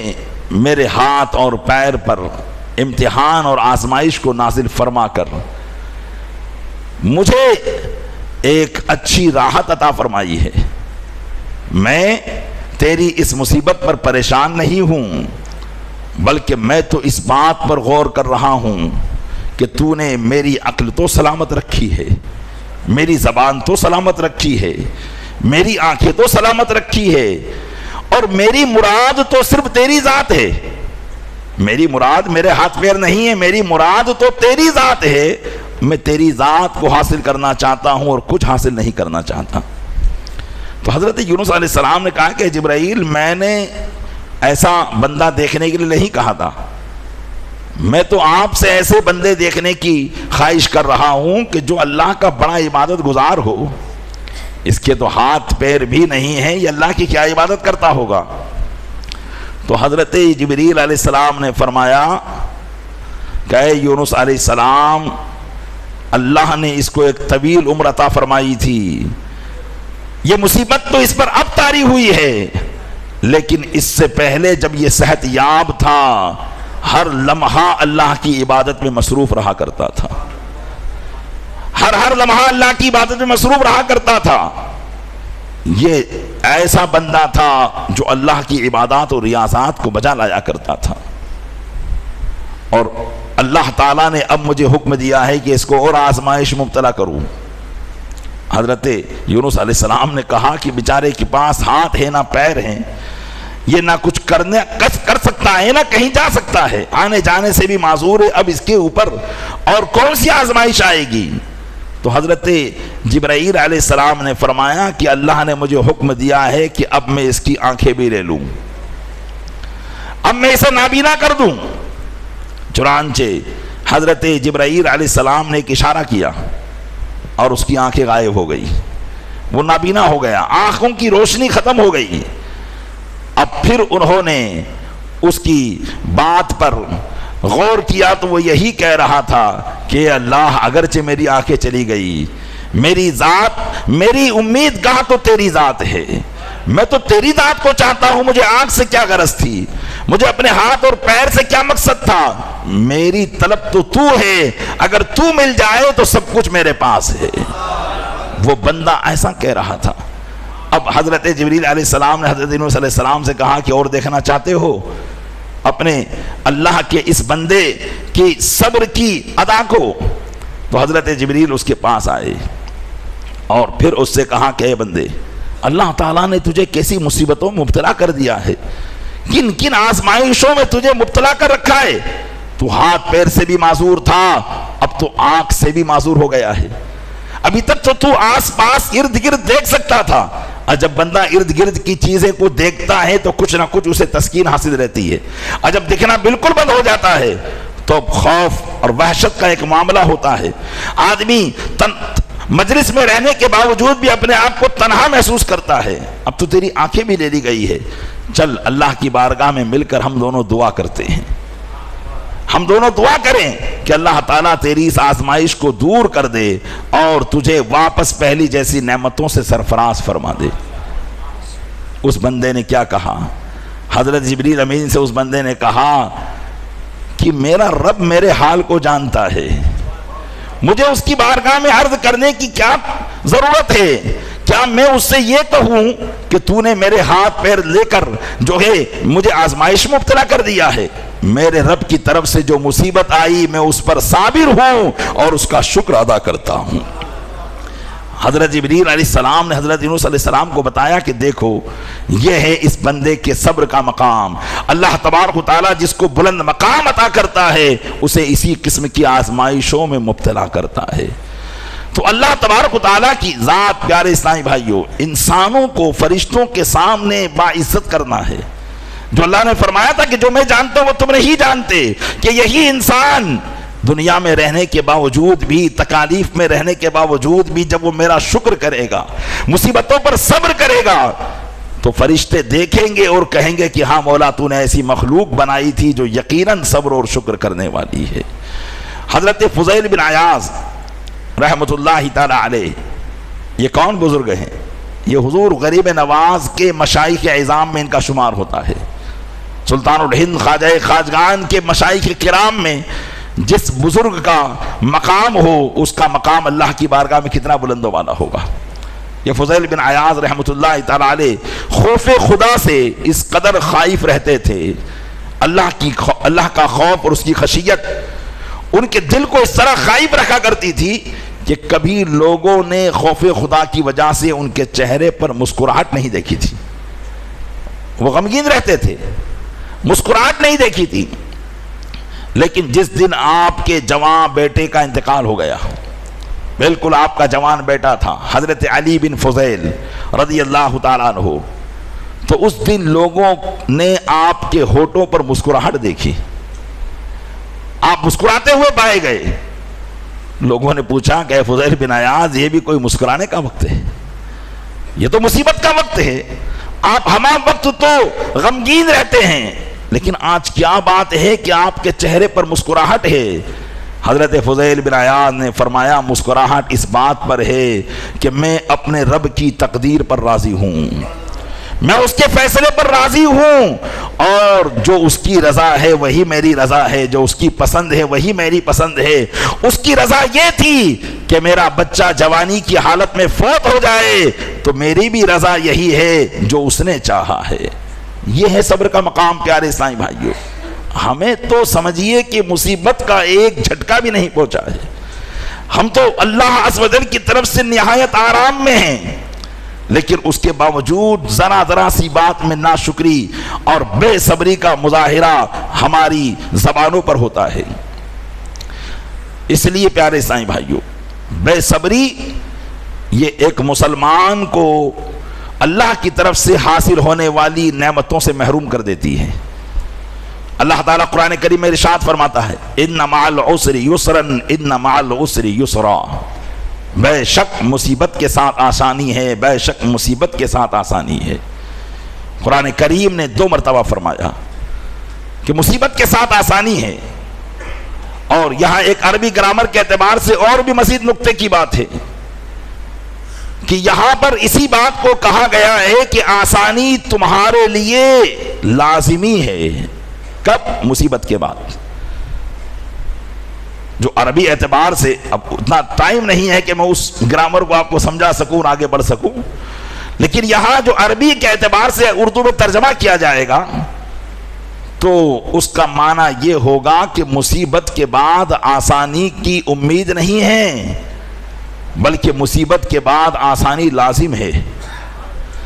میرے ہاتھ اور پیر پر امتحان اور آزمائش کو نازل فرما کر مجھے ایک اچھی راحت عطا فرمائی ہے۔ میں تیری اس مصیبت پر پریشان نہیں ہوں، بلکہ میں تو اس بات پر غور کر رہا ہوں کہ تو نے میری عقل تو سلامت رکھی ہے، میری زبان تو سلامت رکھی ہے، میری آنکھیں تو سلامت رکھی ہے، اور میری مراد تو صرف تیری ذات ہے۔ میری مراد میرے ہاتھ پیر نہیں ہے، میری مراد تو تیری ذات ہے۔ میں تیری ذات کو حاصل کرنا چاہتا ہوں اور کچھ حاصل نہیں کرنا چاہتا۔ تو حضرت یونس علیہ السلام نے کہا کہ جبرائیل، میں نے ایسا بندہ دیکھنے کے لیے نہیں کہا تھا، میں تو آپ سے ایسے بندے دیکھنے کی خواہش کر رہا ہوں کہ جو اللہ کا بڑا عبادت گزار ہو۔ اس کے تو ہاتھ پیر بھی نہیں ہیں، یہ اللہ کی کیا عبادت کرتا ہوگا؟ تو حضرت جبریل علیہ السلام نے فرمایا کہ اے یونس علیہ السلام، اللہ نے اس کو ایک طویل عمر عطا فرمائی تھی، یہ مصیبت تو اس پر اب طاری ہوئی ہے، لیکن اس سے پہلے جب یہ صحت یاب تھا ہر لمحہ اللہ کی عبادت میں مصروف رہا کرتا تھا، ہر لمحہ اللہ کی عبادت میں مصروف رہا کرتا تھا۔ یہ ایسا بندہ تھا جو اللہ کی عبادات اور ریاضات کو بجا لایا کرتا تھا، اور اللہ تعالیٰ نے اب مجھے حکم دیا ہے کہ اس کو اور آزمائش مبتلا کروں۔ حضرت یونس علیہ السلام نے کہا کہ بیچارے کے پاس ہاتھ ہے نہ پیر ہیں، یہ نہ کچھ کر سکتا ہے نہ کہیں جا سکتا ہے، آنے جانے سے بھی معذور ہے، اب اس کے اوپر اور کون سی آزمائش آئے گی؟ تو حضرت جبرائیل علیہ السلام نے فرمایا کہ اللہ نے مجھے حکم دیا ہے کہ اب میں اس کی آنکھیں بھی لے لوں، اب میں اسے نابینا کر دوں۔ چنانچہ حضرت جبرائیل علیہ السلام نے ایک اشارہ کیا اور اس کی آنکھیں غائب ہو گئی، وہ نابینا ہو گیا، آنکھوں کی روشنی ختم ہو گئی۔ اب پھر انہوں نے اس کی بات پر غور کیا تو وہ یہی کہہ رہا تھا کہ اللہ، اگرچہ میری آنکھیں چلی گئی، میری ذات، میری امید گاہ تو تیری ذات ہے، میں تو تیری ذات کو چاہتا ہوں، مجھے آنکھ سے کیا غرض تھی، مجھے اپنے ہاتھ اور پیر سے کیا مقصد تھا، میری طلب تو ہے، اگر تو مل جائے تو سب کچھ میرے پاس ہے۔ وہ بندہ ایسا کہہ رہا تھا۔ اب حضرت جبریل علیہ السلام نے حضرت یونس علیہ السلام سے کہا کہ اور دیکھنا چاہتے ہو اپنے اللہ کے اس بندے کی صبر کی ادا کو؟ تو حضرت جبریل اس کے پاس آئے اور پھر اس سے کہا کہ اے بندے، اللہ تعالیٰ نے تجھے کیسی مصیبتوں میں مبتلا کر دیا ہے، کن کن آزمائشوں میں تجھے مبتلا کر رکھا ہے؟ تو ہاتھ پیر سے بھی معذور تھا، اب تو آنکھ سے بھی معذور ہو گیا ہے۔ ابھی تک تو آس پاس ارد گرد دیکھ سکتا تھا، اور جب بندہ ارد گرد کی چیزیں کو دیکھتا ہے تو کچھ نہ کچھ اسے تسکین حاصل رہتی ہے، اور جب دکھنا بالکل بند ہو جاتا ہے تو خوف اور وحشت کا ایک معاملہ ہوتا ہے۔ آدمی مجلس میں رہنے کے باوجود بھی اپنے آپ کو تنہا محسوس کرتا ہے۔ اب تو تیری آنکھیں بھی لے لی گئی ہے، چل اللہ کی بارگاہ میں مل کر ہم دونوں دعا کرتے ہیں، ہم دونوں دعا کریں کہ اللہ تعالیٰ تیری اس آزمائش کو دور کر دے اور تجھے واپس پہلی جیسی نعمتوں سے سرفراز فرما دے۔ اس بندے نے کیا کہا؟ حضرت جبریل امین سے اس بندے نے کہا کہ میرا رب میرے حال کو جانتا ہے، مجھے اس کی بارگاہ میں عرض کرنے کی کیا ضرورت ہے؟ کیا میں اس سے یہ کہوں کہ تو نے میرے ہاتھ پیر لے کر جو ہے مجھے آزمائش مبتلا کر دیا ہے؟ میرے رب کی طرف سے جو مصیبت آئی میں اس پر صابر ہوں اور اس کا شکر ادا کرتا ہوں۔ حضرت جبریل علیہ السلام نے حضرت یونس علیہ السلام کو بتایا کہ دیکھو یہ ہے اس بندے کے صبر کا مقام، اللہ تبارک و تعالیٰ جس کو بلند مقام عطا کرتا ہے اسے اسی قسم کی آزمائشوں میں مبتلا کرتا ہے۔ تو اللہ تبارک و تعالیٰ کی ذات، پیارے اسلامی بھائیوں، انسانوں کو فرشتوں کے سامنے باعزت کرنا ہے، جو اللہ نے فرمایا تھا کہ جو میں جانتا ہوں وہ تم نہیں جانتے، کہ یہی انسان دنیا میں رہنے کے باوجود بھی، تکالیف میں رہنے کے باوجود بھی، جب وہ میرا شکر کرے گا، مصیبتوں پر صبر کرے گا، تو فرشتے دیکھیں گے اور کہیں گے کہ ہاں مولا تو نے ایسی مخلوق بنائی تھی جو یقیناً صبر اور شکر کرنے والی ہے۔ حضرت فضیل بن عیاض رحمۃ اللہ تعالی علیہ، یہ کون بزرگ ہیں؟ یہ حضور غریب نواز کے مشائخ اعظام میں ان کا شمار ہوتا ہے۔ سلطان الہند خواجہ خواجگان کے مشائخ کرام میں جس بزرگ کا مقام ہو، اس کا مقام اللہ کی بارگاہ میں کتنا بلند و بالا ہوگا۔ یہ فضیل بن عیاض رحمۃ اللہ تعالی علیہ خوف خدا سے اس قدر خائف رہتے تھے، اللہ کا خوف اور اس کی خشیت ان کے دل کو اس طرح خائف رکھا کرتی تھی کہ کبھی لوگوں نے خوف خدا کی وجہ سے ان کے چہرے پر مسکراہٹ نہیں دیکھی تھی۔ وہ غمگین رہتے تھے، مسکراہٹ نہیں دیکھی تھی۔ لیکن جس دن آپ کے جوان بیٹے کا انتقال ہو گیا، بالکل آپ کا جوان بیٹا تھا حضرت علی بن فضیل رضی اللہ تعالیٰ عنہ، تو اس دن لوگوں نے آپ کے ہونٹوں پر مسکراہٹ دیکھی، آپ مسکراتے ہوئے پائے گئے۔ لوگوں نے پوچھا کہ اے فضیل بن عیاض، یہ بھی کوئی مسکرانے کا وقت ہے؟ یہ تو مصیبت کا وقت ہے، آپ ہمہ وقت تو غمگین رہتے ہیں، لیکن آج کیا بات ہے کہ آپ کے چہرے پر مسکراہٹ ہے؟ حضرت فضیل بن عیاض نے فرمایا مسکراہٹ اس بات پر ہے کہ میں اپنے رب کی تقدیر پر راضی ہوں، میں اس کے فیصلے پر راضی ہوں، اور جو اس کی رضا ہے وہی میری رضا ہے، جو اس کی پسند ہے وہی میری پسند ہے۔ اس کی رضا یہ تھی کہ میرا بچہ جوانی کی حالت میں فوت ہو جائے، تو میری بھی رضا یہی ہے جو اس نے چاہا ہے۔ یہ ہے صبر کا مقام پیارے اسلامی بھائیوں۔ ہمیں تو سمجھیے کہ مصیبت کا ایک جھٹکا بھی نہیں پہنچا ہے، ہم تو اللہ عز و جل کی طرف سے نہایت آرام میں ہیں، لیکن اس کے باوجود ذرا سی بات میں ناشکری اور بے صبری کا مظاہرہ ہماری زبانوں پر ہوتا ہے۔ اس لیے پیارے اسلامی بھائیوں، بے صبری یہ ایک مسلمان کو اللہ کی طرف سے حاصل ہونے والی نعمتوں سے محروم کر دیتی ہے۔ اللہ تعالیٰ قرآن کریم میں ارشاد فرماتا ہے ان مع العسر یسرا ان مع العسر یسرا، بے شک مصیبت کے ساتھ آسانی ہے، بے شک مصیبت کے ساتھ آسانی ہے۔ قرآن کریم نے 2 مرتبہ فرمایا کہ مصیبت کے ساتھ آسانی ہے، اور یہاں ایک عربی گرامر کے اعتبار سے اور بھی مزید نقطے کی بات ہے کہ یہاں پر اسی بات کو کہا گیا ہے کہ آسانی تمہارے لیے لازمی ہے۔ کب؟ مصیبت کے بعد۔ جو عربی اعتبار سے، اب اتنا ٹائم نہیں ہے کہ میں اس گرامر کو آپ کو سمجھا سکوں، آگے بڑھ سکوں، لیکن یہاں جو عربی کے اعتبار سے اردو میں ترجمہ کیا جائے گا تو اس کا معنی یہ ہوگا کہ مصیبت کے بعد آسانی کی امید نہیں ہے، بلکہ مصیبت کے بعد آسانی لازم ہے۔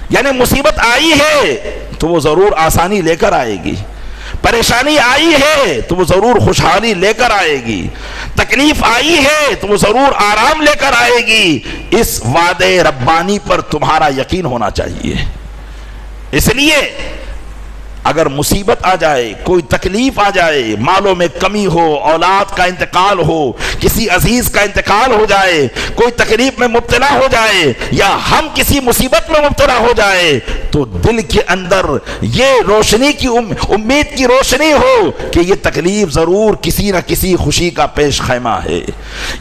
یعنی مصیبت آئی ہے تو وہ ضرور آسانی لے کر آئے گی، پریشانی آئی ہے تو وہ ضرور خوشحالی لے کر آئے گی، تکلیف آئی ہے تو وہ ضرور آرام لے کر آئے گی۔ اس وعدے ربانی پر تمہارا یقین ہونا چاہیے۔ اس لیے اگر مصیبت آ جائے، کوئی تکلیف آ جائے، مالوں میں کمی ہو، اولاد کا انتقال ہو، کسی عزیز کا انتقال ہو جائے، کوئی تکلیف میں مبتلا ہو جائے، یا ہم کسی مصیبت میں مبتلا ہو جائے، تو دل کے اندر یہ روشنی کی امید کی روشنی ہو کہ یہ تکلیف ضرور کسی نہ کسی خوشی کا پیش خیمہ ہے،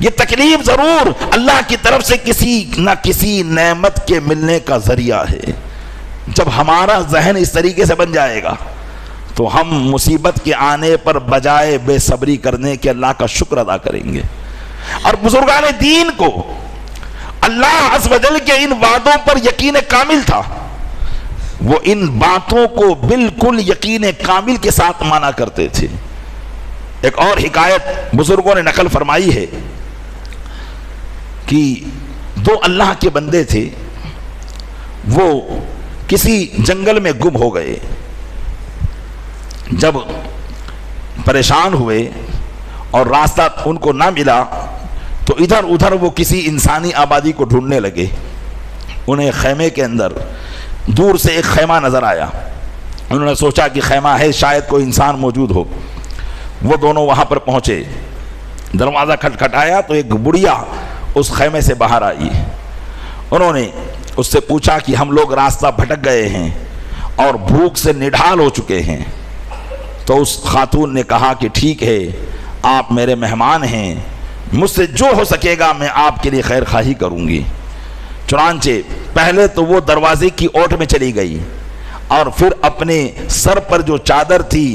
یہ تکلیف ضرور اللہ کی طرف سے کسی نہ کسی نعمت کے ملنے کا ذریعہ ہے۔ جب ہمارا ذہن اس طریقے سے بن جائے گا تو ہم مصیبت کے آنے پر بجائے بے صبری کرنے کے اللہ کا شکر ادا کریں گے۔ اور بزرگان دین کو اللہ عز و جل کے ان وعدوں پر یقین کامل تھا، وہ ان باتوں کو بالکل یقین کامل کے ساتھ مانا کرتے تھے۔ ایک اور حکایت بزرگوں نے نقل فرمائی ہے کہ 2 اللہ کے بندے تھے، وہ کسی جنگل میں گم ہو گئے۔ جب پریشان ہوئے اور راستہ ان کو نہ ملا تو ادھر ادھر وہ کسی انسانی آبادی کو ڈھونڈنے لگے۔ انہیں خیمے کے اندر دور سے ایک خیمہ نظر آیا، انہوں نے سوچا کہ خیمہ ہے، شاید کوئی انسان موجود ہو۔ وہ دونوں وہاں پر پہنچے، دروازہ کھٹکھٹایا تو ایک بڑھیا اس خیمے سے باہر آئی۔ انہوں نے اس سے پوچھا کہ ہم لوگ راستہ بھٹک گئے ہیں اور بھوک سے نڈھال ہو چکے ہیں۔ تو اس خاتون نے کہا کہ ٹھیک ہے، آپ میرے مہمان ہیں، مجھ سے جو ہو سکے گا میں آپ کے لیے خیر خواہی کروں گی۔ چنانچہ پہلے تو وہ دروازے کی اوٹ میں چلی گئی اور پھر اپنے سر پر جو چادر تھی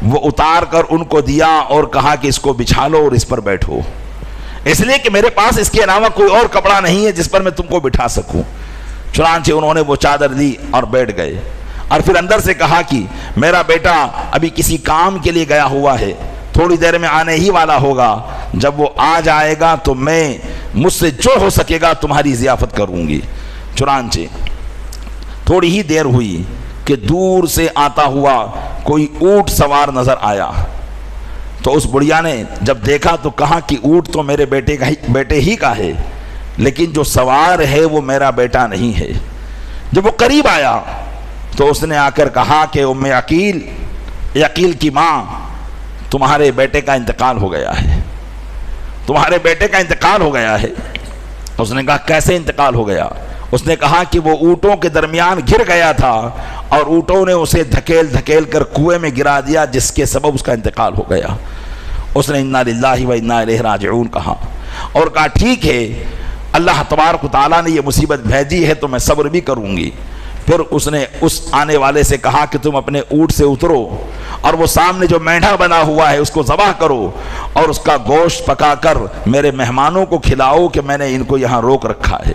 وہ اتار کر ان کو دیا اور کہا کہ اس کو بچھا لو اور اس پر بیٹھو، اس لیے کہ میرے پاس اس کے علاوہ کوئی اور کپڑا نہیں ہے جس پر میں تم کو بٹھا سکوں۔ چنانچہ انہوں نے وہ چادر دی اور بیٹھ گئے، اور پھر اندر سے کہا کہ میرا بیٹا ابھی کسی کام کے لیے گیا ہوا ہے، تھوڑی دیر میں آنے ہی والا ہوگا، جب وہ آ جائے گا تو میں مجھ سے جو ہو سکے گا تمہاری ضیافت کروں گی۔ چنانچہ تھوڑی ہی دیر ہوئی کہ دور سے آتا ہوا کوئی اونٹ سوار نظر آیا، تو اس بڑھیا نے جب دیکھا تو کہا کہ اونٹ تو میرے بیٹے ہی کا ہے، لیکن جو سوار ہے وہ میرا بیٹا نہیں ہے۔ جب وہ قریب آیا تو اس نے آ کر کہا کہ ام عقیل کی ماں، تمہارے بیٹے کا انتقال ہو گیا ہے، تمہارے بیٹے کا انتقال ہو گیا ہے۔ اس نے کہا کیسے انتقال ہو گیا؟ اس نے کہا کہ وہ اونٹوں کے درمیان گر گیا تھا اور اونٹوں نے اسے دھکیل کر کنویں میں گرا دیا، جس کے سبب اس کا انتقال ہو گیا۔ اس نے انا للہ و انا الیہ راجعون کہا اور کہا ٹھیک ہے، اللہ تبارک و تعالیٰ نے یہ مصیبت بھیجی ہے تو میں صبر بھی کروں گی۔ پھر اس نے اس آنے والے سے کہا کہ تم اپنے اونٹ سے اترو اور وہ سامنے جو مینڈھا بنا ہوا ہے اس کو ذبح کرو اور اس کا گوشت پکا کر میرے مہمانوں کو کھلاؤ کہ میں نے ان کو یہاں روک رکھا ہے۔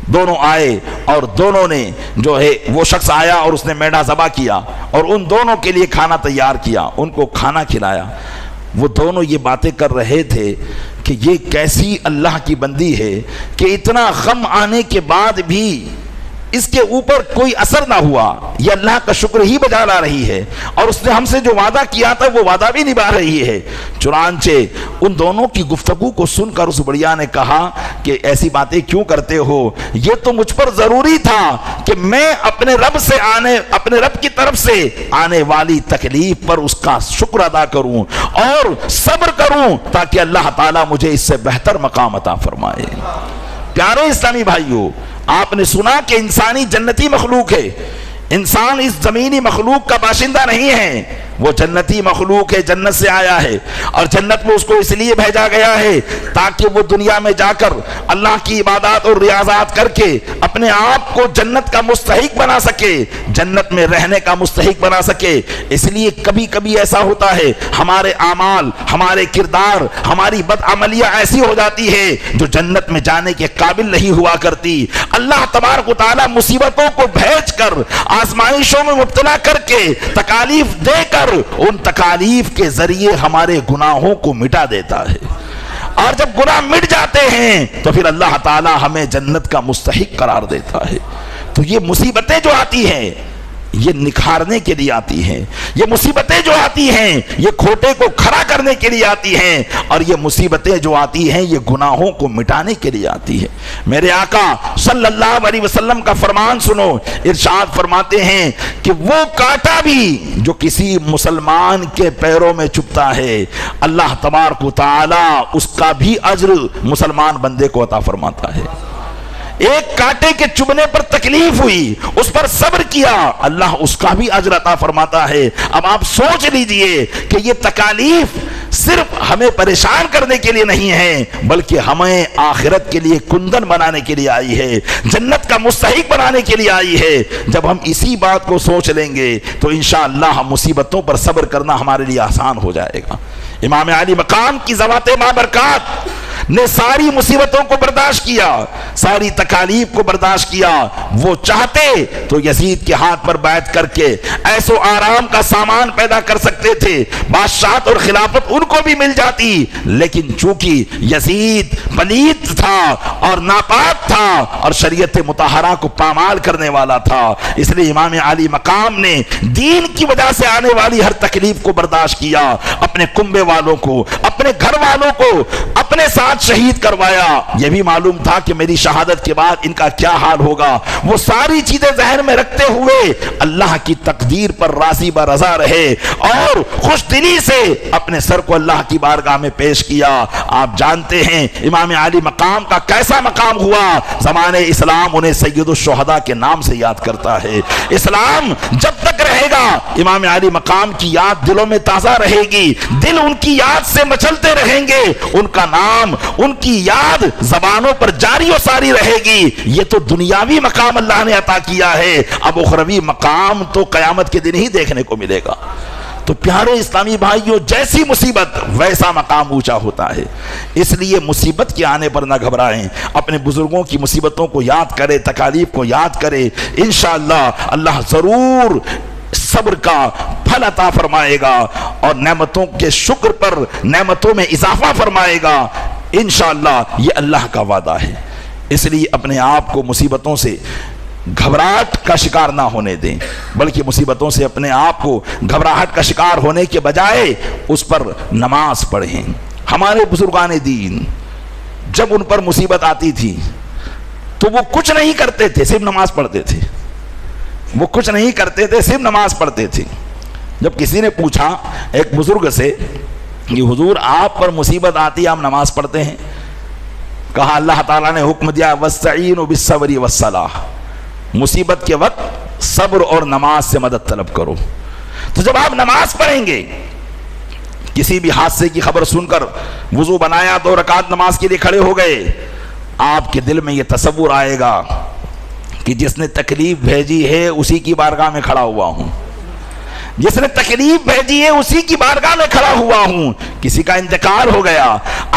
دونوں آئے اور دونوں نے جو ہے وہ شخص آیا اور اس نے مینڈھا ذبح کیا اور ان دونوں کے لیے کھانا تیار کیا، ان کو کھانا کھلایا۔ وہ دونوں یہ باتیں کر رہے تھے کہ یہ کیسی اللہ کی بندی ہے کہ اتنا غم آنے کے بعد بھی اس کے اوپر کوئی اثر نہ ہوا، یہ اللہ کا شکر ہی بجا لا رہی ہے اور اس نے ہم سے جو وعدہ کیا تھا وہ وعدہ بھی نبھا رہی ہے۔ چنانچہ ان دونوں کی گفتگو کو سن کر اس بڑھیا نے کہا کہ ایسی باتیں کیوں کرتے ہو؟ یہ تو مجھ پر ضروری تھا کہ میں اپنے رب کی طرف سے آنے والی تکلیف پر اس کا شکر ادا کروں اور صبر کروں تاکہ اللہ تعالیٰ مجھے اس سے بہتر مقام عطا فرمائے۔ پیارے اسلامی بھائیوں، آپ نے سنا کہ انسانی جنتی مخلوق ہے، انسان اس زمینی مخلوق کا باشندہ نہیں ہے، وہ جنتی مخلوق ہے، جنت سے آیا ہے اور جنت میں اس کو اس لیے بھیجا گیا ہے تاکہ وہ دنیا میں جا کر اللہ کی عبادات اور ریاضات کر کے اپنے آپ کو جنت کا مستحق بنا سکے، جنت میں رہنے کا مستحق بنا سکے۔ اس لیے کبھی کبھی ایسا ہوتا ہے ہمارے اعمال، ہمارے کردار، ہماری بدعملیاں ایسی ہو جاتی ہے جو جنت میں جانے کے قابل نہیں ہوا کرتی۔ اللہ تبارک و تعالی مصیبتوں کو بھیج کر، آزمائشوں میں مبتلا کر کے، تکالیف دے کر ان تکالیف کے ذریعے ہمارے گناہوں کو مٹا دیتا ہے، اور جب گناہ مٹ جاتے ہیں تو پھر اللہ تعالی ہمیں جنت کا مستحق قرار دیتا ہے۔ تو یہ مصیبتیں جو آتی ہیں یہ نکھارنے کے لیے آتی ہیں، یہ مصیبتیں جو آتی ہیں یہ کھوٹے کو کھڑا کرنے کے لیے آتی ہیں، اور یہ مصیبتیں جو آتی ہیں یہ گناہوں کو مٹانے کے لیے آتی ہے۔ میرے آقا صلی اللہ علیہ وسلم کا فرمان سنو، ارشاد فرماتے ہیں کہ وہ کانٹا بھی جو کسی مسلمان کے پیروں میں چبھتا ہے اللہ تبارک و تعالی اس کا بھی اجر مسلمان بندے کو عطا فرماتا ہے۔ ایک کانٹے کے چبھنے پر تکلیف ہوئی، اس پر صبر کیا، اللہ اس کا بھی اجر عطا فرماتا ہے۔ اب آپ سوچ لیجئے کہ یہ تکالیف صرف ہمیں پریشان کرنے کے لیے نہیں ہے بلکہ ہمیں آخرت کے لیے کندن بنانے کے لیے آئی ہے، جنت کا مستحق بنانے کے لیے آئی ہے۔ جب ہم اسی بات کو سوچ لیں گے تو انشاءاللہ مصیبتوں پر صبر کرنا ہمارے لیے آسان ہو جائے گا۔ امام علی مقام کی ذوات بابرکات نے ساری مصیبتوں کو برداشت کیا، ساری تکالیف کو برداشت کیا۔ وہ چاہتے تو یزید کے ہاتھ پر بیعت کر کے ایس و آرام کا سامان پیدا کر سکتے تھے، بادشاہت اور خلافت ان کو بھی مل جاتی، لیکن چونکہ یزید پلید تھا اور ناپاک تھا اور شریعت مطہرہ کو پامال کرنے والا تھا، اس لیے امام علی مقام نے دین کی وجہ سے آنے والی ہر تکلیف کو برداشت کیا، اپنے کنبے والوں کو، اپنے گھر والوں کو اپنے ساتھ شہید کروایا۔ یہ بھی معلوم تھا کہ میری شہادت کے بعد ان کا کیا حال ہوگا۔ وہ ساری چیزیں ذہن میں رکھتے ہوئے اللہ کی تقدیر پر راضی برضا رہے اور خوش دلی سے اپنے سر کو اللہ کی بارگاہ میں پیش کیا۔ آپ جانتے ہیں امام علی مقام کا کیسا مقام ہوا، زمانے اسلام انہیں سید الشہداء کے نام سے یاد کرتا ہے۔ اسلام جب تک رہے گا امام علی مقام کی یاد دلوں میں تازہ رہے گی، دل ان کی یاد سے مچلتے رہیں گے، ان کا نام ان کی یاد زبانوں پر جاری و ساری رہے گی۔ یہ تو دنیاوی مقام اللہ نے عطا کیا ہے، اب اخروی مقام تو قیامت کے دن ہی دیکھنے کو ملے گا۔ تو پیارے اسلامی بھائیوں، جیسی مصیبت ویسا مقام اونچا ہوتا ہے، اس لیے مصیبت کے آنے پر نہ گھبرائیں، اپنے بزرگوں کی مصیبتوں کو یاد کریں، تکالیف کو یاد کریں، انشاءاللہ اللہ ضرور صبر کا پھل عطا فرمائے گا اور نعمتوں کے شکر پر نعمتوں میں اضافہ فرمائے گا، انشاءاللہ یہ اللہ کا وعدہ ہے۔ اس لیے اپنے آپ کو مصیبتوں سے گھبراہٹ کا شکار نہ ہونے دیں، بلکہ مصیبتوں سے اپنے آپ کو گھبراہٹ کا شکار ہونے کے بجائے اس پر نماز پڑھیں۔ ہمارے بزرگان دین جب ان پر مصیبت آتی تھی تو وہ کچھ نہیں کرتے تھے، صرف نماز پڑھتے تھے۔ وہ کچھ نہیں کرتے تھے، صرف نماز پڑھتے تھے۔ جب کسی نے پوچھا ایک بزرگ سے کہ حضور آپ پر مصیبت آتی ہے آپ نماز پڑھتے ہیں؟ کہا اللہ تعالیٰ نے حکم دیا وَاسْتَعِينُوا بِالصَّبْرِ وَالصَّلَاةِ، مصیبت کے وقت صبر اور نماز سے مدد طلب کرو۔ تو جب آپ نماز پڑھیں گے، کسی بھی حادثے کی خبر سن کر وضو بنایا، 2 رکعت نماز کے لیے کھڑے ہو گئے، آپ کے دل میں یہ تصور آئے گا کہ جس نے تکلیف بھیجی ہے اسی کی بارگاہ میں کھڑا ہوا ہوں، جس نے تکلیف بھیجی ہے اسی کی بارگاہ میں کھڑا ہوا ہوں۔ کسی کا انتقال ہو گیا،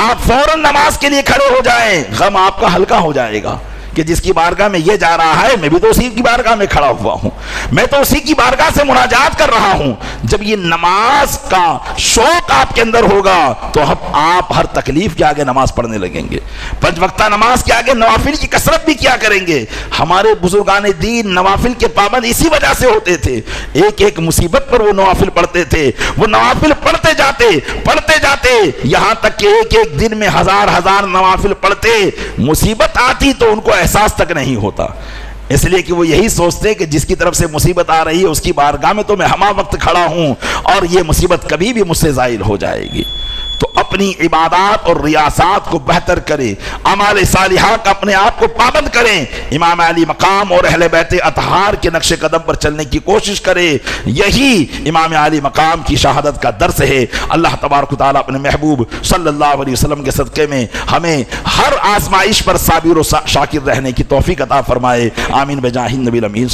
آپ فوراً نماز کے لیے کھڑے ہو جائیں، غم آپ کا ہلکا ہو جائے گا کہ جس کی بارگاہ میں یہ جا رہا ہے میں بھی تو اسی کی بارگاہ میں کھڑا ہوا ہوں، میں تو اسی کی بارگاہ سے مناجات کر رہا ہوں۔ جب یہ نماز کا شوق آپ کے اندر ہوگا تو آپ ہر تکلیف کے آگے نماز پڑھنے لگیں گے، 5 وقتہ نماز کے آگے نوافل کی کثرت بھی کیا کریں گے۔ ہمارے بزرگان دین نوافل کے پابند اسی وجہ سے ہوتے تھے، ایک ایک مصیبت پر وہ نوافل پڑھتے تھے، وہ نوافل پڑھتے جاتے یہاں تک کہ ایک ایک دن میں 1000 نوافل پڑھتے، مصیبت آتی تو ان کو احساس تک نہیں ہوتا، اس لیے کہ وہ یہی سوچتے کہ جس کی طرف سے مصیبت آ رہی ہے اس کی بارگاہ میں تو میں ہمہ وقت کھڑا ہوں اور یہ مصیبت کبھی بھی مجھ سے زائل ہو جائے گی۔ تو اپنی عبادات اور ریاضات کو بہتر کریں، اعمال صالحہ کا اپنے آپ کو پابند کریں، امام علی مقام اور اہل بیت اطہار کے نقش قدم پر چلنے کی کوشش کریں، یہی امام علی مقام کی شہادت کا درس ہے۔ اللہ تبارک و تعالیٰ اپنے محبوب صلی اللہ علیہ وسلم کے صدقے میں ہمیں ہر آزمائش پر صابر و شاکر رہنے کی توفیق عطا فرمائے، آمین بجاہ النبی الامین۔